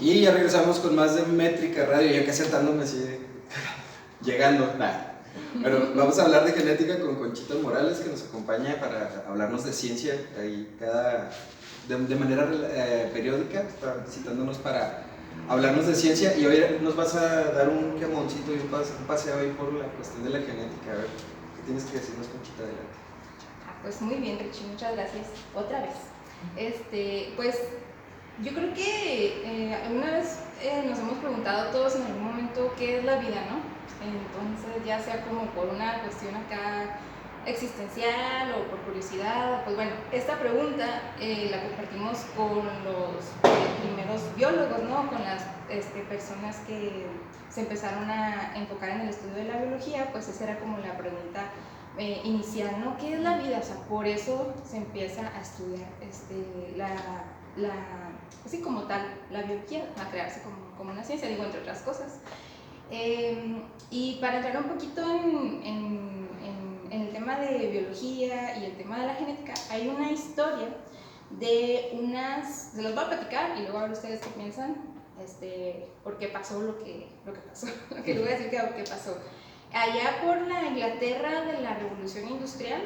Y ya regresamos con más de Métrica Radio, ya casi atándome así, llegando. Pero vamos a hablar de genética con Conchita Morales, que nos acompaña para hablarnos de ciencia ahí de manera periódica, está visitándonos para hablarnos de ciencia. Y hoy nos vas a dar un quemoncito y un paseo ahí por la cuestión de la genética. A ver, ¿qué tienes que decirnos, Conchita? Adelante. Pues muy bien, Richie, muchas gracias otra vez. Pues yo creo que alguna vez nos hemos preguntado todos en algún momento qué es la vida, ¿no? Entonces, ya sea como por una cuestión acá existencial o por curiosidad, pues bueno, esta pregunta la compartimos con los primeros biólogos, ¿no? Con las personas que se empezaron a enfocar en el estudio de la biología, pues esa era como la pregunta inicial, ¿no? ¿Qué es la vida? O sea, por eso se empieza a estudiar así como tal, la biología, a crearse como una ciencia, digo, entre otras cosas. Y para entrar un poquito en el tema de biología y el tema de la genética, hay una historia se los voy a platicar y luego a ver ustedes qué piensan, por qué pasó lo que pasó, lo que les voy a decir que pasó. Allá por la Inglaterra de la Revolución Industrial,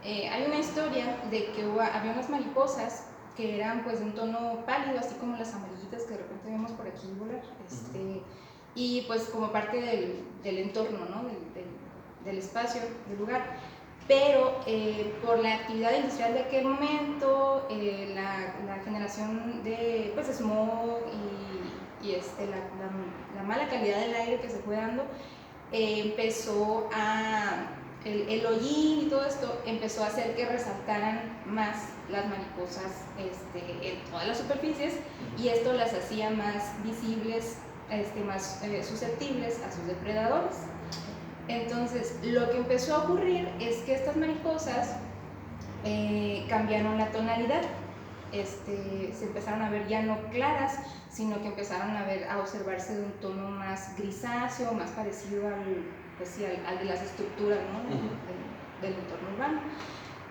hay una historia de que había unas mariposas que eran pues de un tono pálido, así como las amarillitas que de repente vemos por aquí volar, y pues como parte del entorno, ¿no? del espacio, del lugar. Pero por la actividad industrial de aquel momento, la generación de pues, smog y la mala calidad del aire que se fue dando, empezó el hollín y todo esto empezó a hacer que resaltaran más las mariposas en todas las superficies, y esto las hacía más visibles, más susceptibles a sus depredadores. Entonces, lo que empezó a ocurrir es que estas mariposas cambiaron la tonalidad, se empezaron a ver ya no claras, sino que empezaron a observarse de un tono más grisáceo, más parecido al de las estructuras, ¿no? del entorno urbano.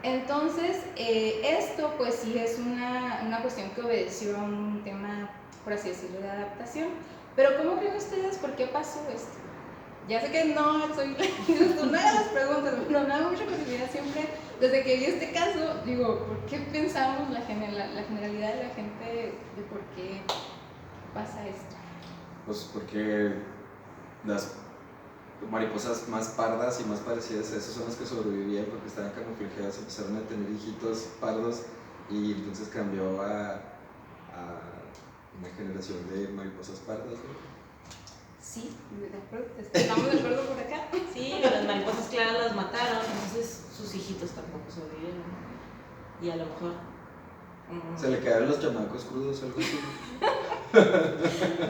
Entonces, esto pues sí es una cuestión que obedeció a un tema, por así decirlo, de adaptación. Pero ¿cómo creen ustedes por qué pasó esto? Ya sé que no soy una de las preguntas, pero me da mucha curiosidad siempre, desde que vi este caso, digo, ¿por qué pensamos la generalidad de la gente de por qué pasa esto? Pues porque las mariposas más pardas y más parecidas a esas son las que sobrevivían porque estaban camuflajeadas, empezaron a tener hijitos pardos y entonces cambió a una generación de mariposas pardas, ¿no? Sí, de acuerdo, estamos de acuerdo por acá. Sí, las mariposas claras las mataron, entonces sus hijitos tampoco sobrevivieron. Y a lo mejor se le quedaron los chamacos crudos o algo así.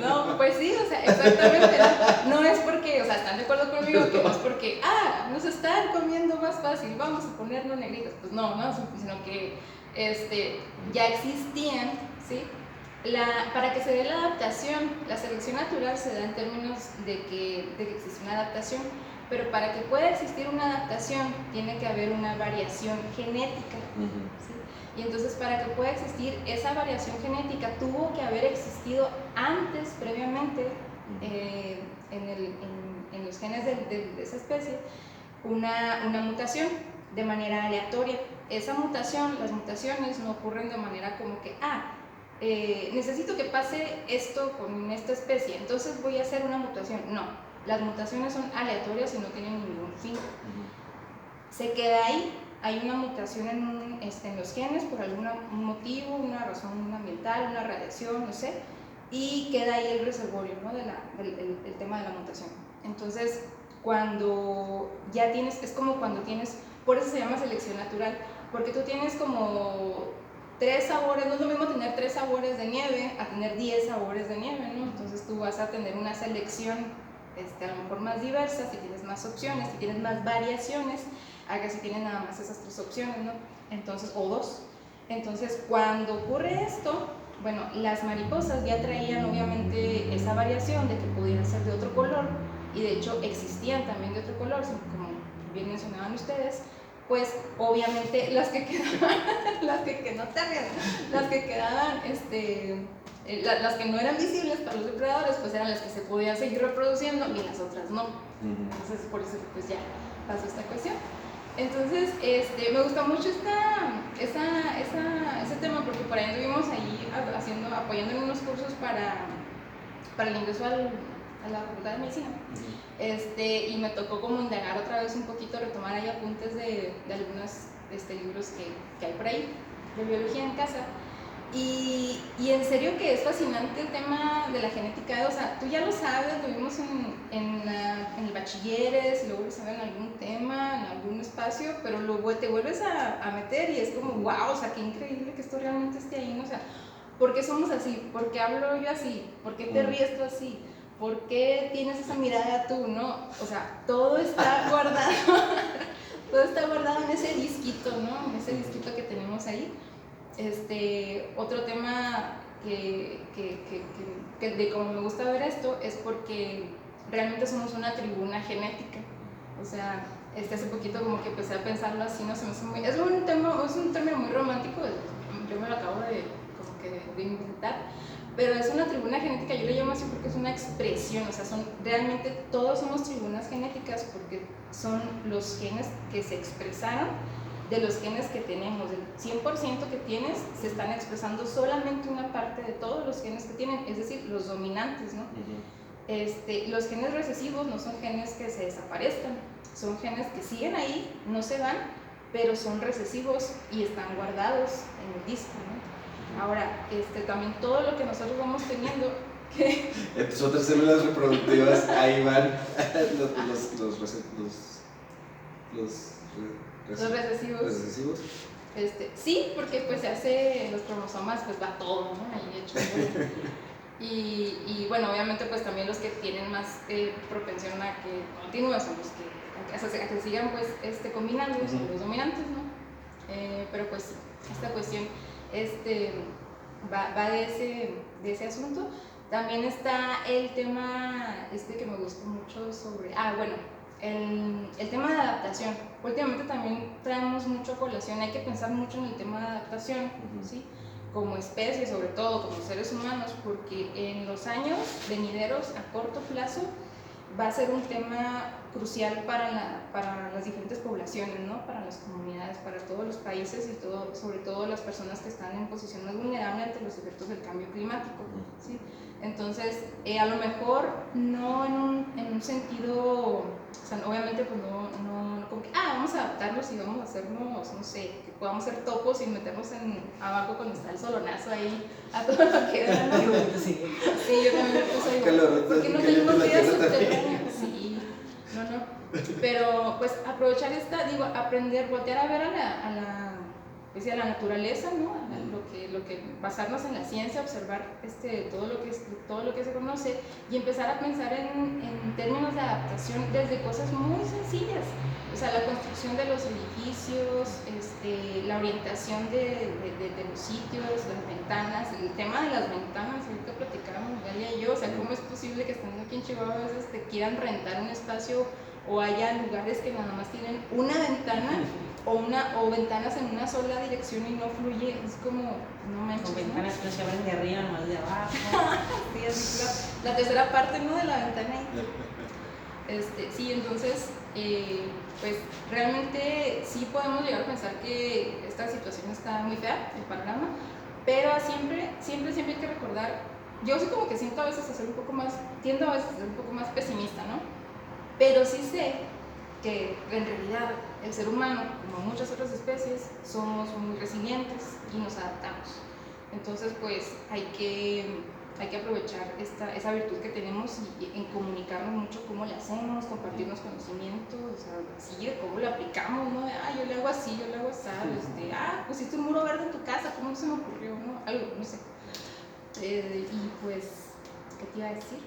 No, pues sí, o sea, exactamente. No es porque, o sea, están de acuerdo conmigo que no es porque, nos están comiendo más fácil, vamos a ponernos negritos. Pues no, sino que ya existían, ¿sí? Para que se dé la adaptación, la selección natural se da en términos de que existe una adaptación, pero para que pueda existir una adaptación tiene que haber una variación genética, ¿sí? Y entonces para que pueda existir esa variación genética tuvo que haber existido antes, previamente, en los genes de esa especie, una mutación de manera aleatoria. Esa mutación, las mutaciones no ocurren de manera como que, necesito que pase esto con esta especie, entonces voy a hacer una mutación. No, las mutaciones son aleatorias y no tienen ningún fin. Se queda ahí, hay una mutación en los genes por algún motivo, una razón ambiental, una radiación, no sé, y queda ahí el reservorio, ¿no? del tema de la mutación. Entonces, cuando ya tienes, es como cuando tienes, por eso se llama selección natural, porque tú tienes como 3 sabores, no es lo mismo tener 3 sabores de nieve a tener 10 sabores de nieve, ¿no? Entonces tú vas a tener una selección a lo mejor más diversa, si tienes más opciones, si tienes más variaciones, a que si tienes nada más esas 3 opciones, ¿no? Entonces, o 2. Entonces, cuando ocurre esto, bueno, las mariposas ya traían obviamente esa variación de que pudieran ser de otro color, y de hecho existían también de otro color, como bien mencionaban ustedes, pues obviamente las que que no te arriesgas, las que quedaban, las que no eran visibles para los depredadores, pues eran las que se podían seguir reproduciendo y las otras no. Entonces, por eso pues ya pasó esta cuestión. Entonces, me gusta mucho ese tema porque por ahí anduvimos ahí apoyando en unos cursos para el ingreso a la Facultad de Medicina. Y me tocó como indagar otra vez un poquito, retomar ahí apuntes de algunos libros que hay por ahí, de biología en casa. Y en serio que es fascinante el tema de la genética, o sea, tú ya lo sabes, lo vimos en el bachilleres, luego lo sabes en algún tema, en algún espacio, pero luego te vuelves a meter y es como, wow, o sea, qué increíble que esto realmente esté ahí, ¿no? O sea, ¿por qué somos así? ¿Por qué hablo yo así? ¿Por qué te ríes tú así? ¿Por qué tienes esa mirada tú, no? O sea, todo está guardado, todo está guardado en ese disquito, ¿no? En ese disquito que tenemos ahí. Otro tema que de cómo me gusta ver esto es porque realmente somos una tribuna genética. O sea, hace poquito como que empecé a pensarlo así, no se me hace muy... Es un término muy romántico, yo me lo acabo de inventar, pero es una tribuna genética, yo le llamo así porque es una expresión, o sea, realmente todos somos tribunas genéticas porque son los genes que se expresaron de los genes que tenemos, del 100% que tienes, se están expresando solamente una parte de todos los genes que tienen, es decir, los dominantes, ¿no? Los genes recesivos no son genes que se desaparezcan, son genes que siguen ahí, no se van, pero son recesivos y están guardados en el disco, ¿no? Ahora, también todo lo que nosotros vamos teniendo, que... En tus otras células reproductivas, ahí van los recesivos. Sí, porque pues se hace en los cromosomas, pues va todo, ¿no? Ahí hecho. Y bueno, obviamente pues también los que tienen más propensión a que continúen son los que, a que sigan pues combinando, son los dominantes, ¿no? Pero pues esta cuestión va de ese asunto. También está el tema que me gustó mucho sobre, el tema de adaptación. Últimamente también traemos mucho a colación, hay que pensar mucho en el tema de adaptación, ¿sí? Como especie, sobre todo como seres humanos, porque en los años venideros a corto plazo va a ser un tema crucial para las diferentes poblaciones, ¿no? Para las comunidades, para todos los países y sobre todo las personas que están en posición más vulnerable ante los efectos del cambio climático, ¿sí? Entonces, a lo mejor no en un sentido, o sea, obviamente pues no como que, vamos a adaptarnos y vamos a hacernos, no sé, que podamos ser topos y meternos abajo cuando está el solonazo ahí, a todo lo que da, ¿no? Sí, yo también me puse igual, porque no tenemos vida subterránea, sí, no, pero pues aprovechar aprender, voltear a ver a la naturaleza, ¿no? Lo que basarnos en la ciencia, observar todo lo que se conoce y empezar a pensar en términos de adaptación desde cosas muy sencillas, o sea, la construcción de los edificios, la orientación de los sitios, las ventanas, el tema de las ventanas, ahorita platicábamos Galia y yo, o sea, cómo es posible que estando aquí en Chihuahua a veces te quieran rentar un espacio o haya lugares que nada más tienen una ventana o ventanas en una sola dirección y no fluye, es como, no manches, o ventanas que no se abren de arriba, nomás de abajo. Sí, así la tercera parte, ¿no? De la ventana ahí. Sí, entonces, pues realmente sí podemos llegar a pensar que esta situación está muy fea, el panorama, pero siempre hay que recordar, yo sí como que siento a veces tiendo a veces a ser un poco más pesimista, ¿no? Pero sí sé que en realidad el ser humano, como muchas otras especies, somos muy resilientes y nos adaptamos. Entonces, pues hay que aprovechar esa virtud que tenemos y en comunicarnos mucho cómo le hacemos, compartirnos conocimientos, o sea, así de cómo lo aplicamos, ¿no? Yo le hago así, yo le hago así, pusiste un muro verde en tu casa, ¿cómo se me ocurrió, no? Algo, no sé. Y pues, ¿qué te iba a decir?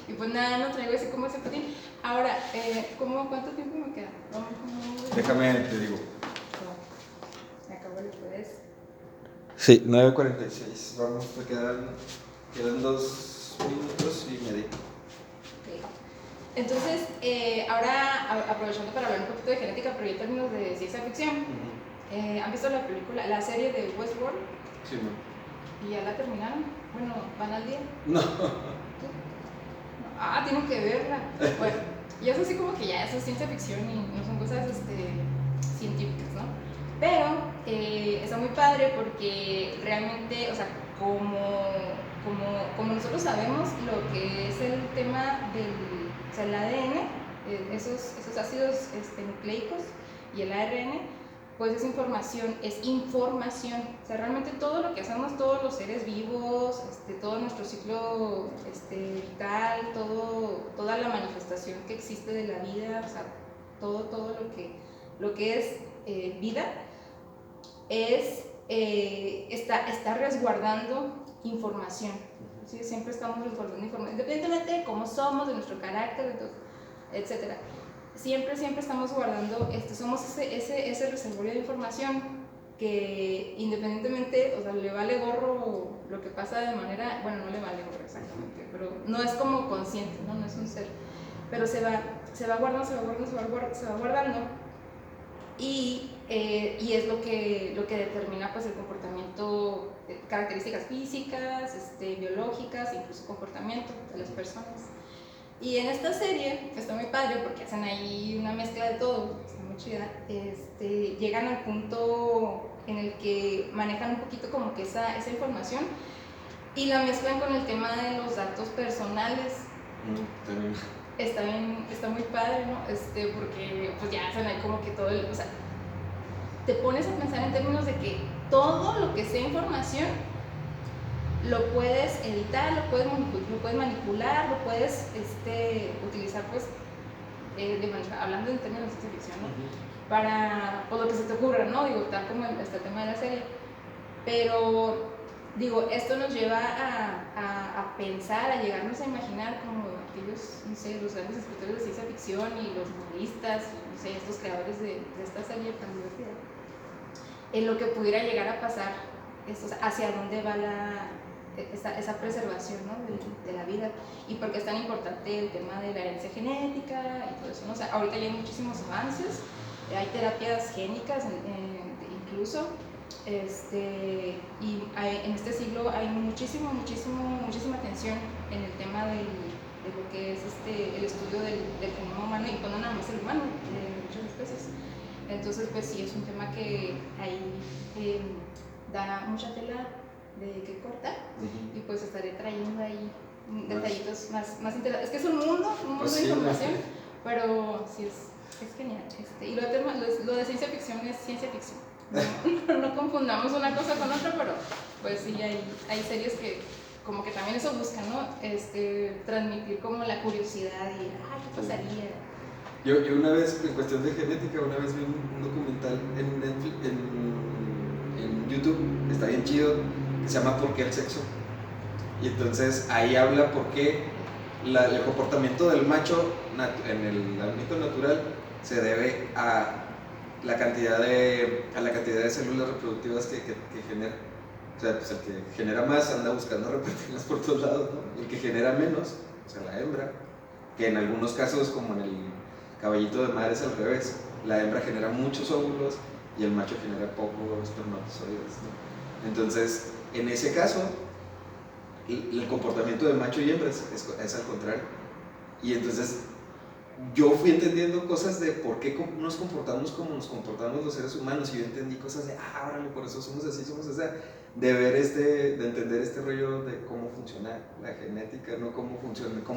Y pues nada, no traigo así como ese patín. Ahora, ¿cuánto tiempo me queda? Déjame, te digo. Me acabo de puedes. Sí, 9:46. Vamos, quedan 2 minutos y medio. Okay. Entonces, ahora aprovechando para hablar un poquito de genética, pero en términos de ciencia ficción, ¿Han visto la película, la serie de Westworld? Sí, no. ¿Y ya la terminaron? Bueno, ¿van al día? No. Ah, tienen que verla. Bueno, y eso sí como que ya eso es ciencia ficción y no son cosas científicas, ¿no? Pero está muy padre porque realmente, o sea, como nosotros sabemos lo que es el tema del, o sea, el ADN, esos ácidos nucleicos y el ARN, pues es información, o sea, realmente todo lo que hacemos, todos los seres vivos, todo nuestro ciclo vital, toda la manifestación que existe de la vida, o sea, todo lo que es vida, está resguardando información, ¿sí? Siempre estamos resguardando información, independientemente de cómo somos, de nuestro carácter, etc. Siempre estamos guardando, somos ese reservorio de información que independientemente, o sea, le vale gorro lo que pasa de manera, bueno, no le vale gorro exactamente, pero no es como consciente, no es un ser, pero se va guardando y es lo que determina pues el comportamiento, características físicas, biológicas, incluso comportamiento de las personas. Y en esta serie está muy padre porque hacen ahí una mezcla de todo, está muy chida. Llegan al punto en el que manejan un poquito como que esa información y la mezclan con el tema de los datos personales. También. Está muy padre, ¿no? Porque pues ya hacen ahí como que todo o sea, te pones a pensar en términos de que todo lo que sea información lo puedes editar, lo puedes manipular, lo puedes utilizar pues hablando en términos de ciencia ficción, ¿no? Para lo que se te ocurra, ¿no? Digo, tal como este tema de la serie. Pero digo, esto nos lleva a pensar, a llegarnos a imaginar como aquellos, no sé, los grandes escritores de ciencia ficción y los novelistas, no sé, estos creadores de esta serie tan divertida, en lo que pudiera llegar a pasar, hacia dónde va esa preservación, ¿no? de la vida, y por qué es tan importante el tema de la herencia genética y todo eso, ¿no? O sea, ahorita ya hay muchísimos avances, hay terapias génicas incluso, y en este siglo hay muchísima atención en el tema de lo que es el estudio del genoma humano, y no nada más el humano, de muchas especies. Entonces pues sí, es un tema que ahí da mucha tela de que cortar, y pues estaré trayendo ahí detallitos más interesantes. Es que es un mundo Pues de sí, información, pero sí es genial. Y lo de ciencia ficción es ciencia ficción. No confundamos una cosa con otra, pero pues sí, hay series que como que también eso buscan, ¿no? Transmitir como la curiosidad y, ¿qué pasaría? Yo una vez, en cuestión de genética, una vez vi un documental en Netflix, en YouTube, está bien chido, que se llama ¿Por qué el sexo? Y entonces ahí habla por qué el comportamiento del macho en el ámbito natural se debe a la cantidad de células reproductivas que genera. O sea, pues el que genera más anda buscando repartirlas por todos lados, ¿no? El que genera menos, o sea, la hembra, que en algunos casos, como en el caballito de mar, es al revés. La hembra genera muchos óvulos y el macho genera pocos espermatozoides, ¿no? Entonces, en ese caso, el comportamiento de macho y hembra es al contrario. Y entonces yo fui entendiendo cosas de por qué nos comportamos como nos comportamos los seres humanos, y yo entendí cosas de, órale, por eso somos así, de ver de entender este rollo de cómo funciona la genética, ¿no? Cómo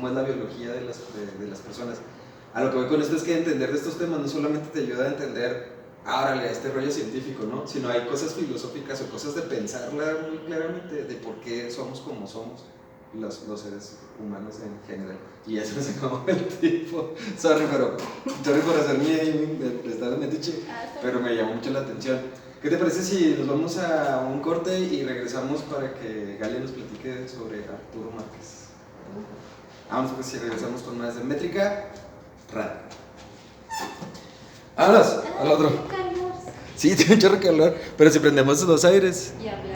es la biología de las personas. A lo que voy con esto es que entender de estos temas no solamente te ayuda a entender, órale, este rollo científico, ¿no? Sino hay cosas filosóficas o cosas de pensarla muy claramente de por qué somos como somos los seres humanos en general. Y ya se nos acabó el tiempo. Sorry por hacerme de estar de metiche, pero me llamó mucho la atención. ¿Qué te parece si nos vamos a un corte y regresamos para que Galia nos platique sobre Arturo Márquez? Vamos pues, si regresamos con más de Métrica Radio. ¡Vámonos! Al otro. Sí, tiene un chorro de calor, pero si prendemos los aires. Y hablamos.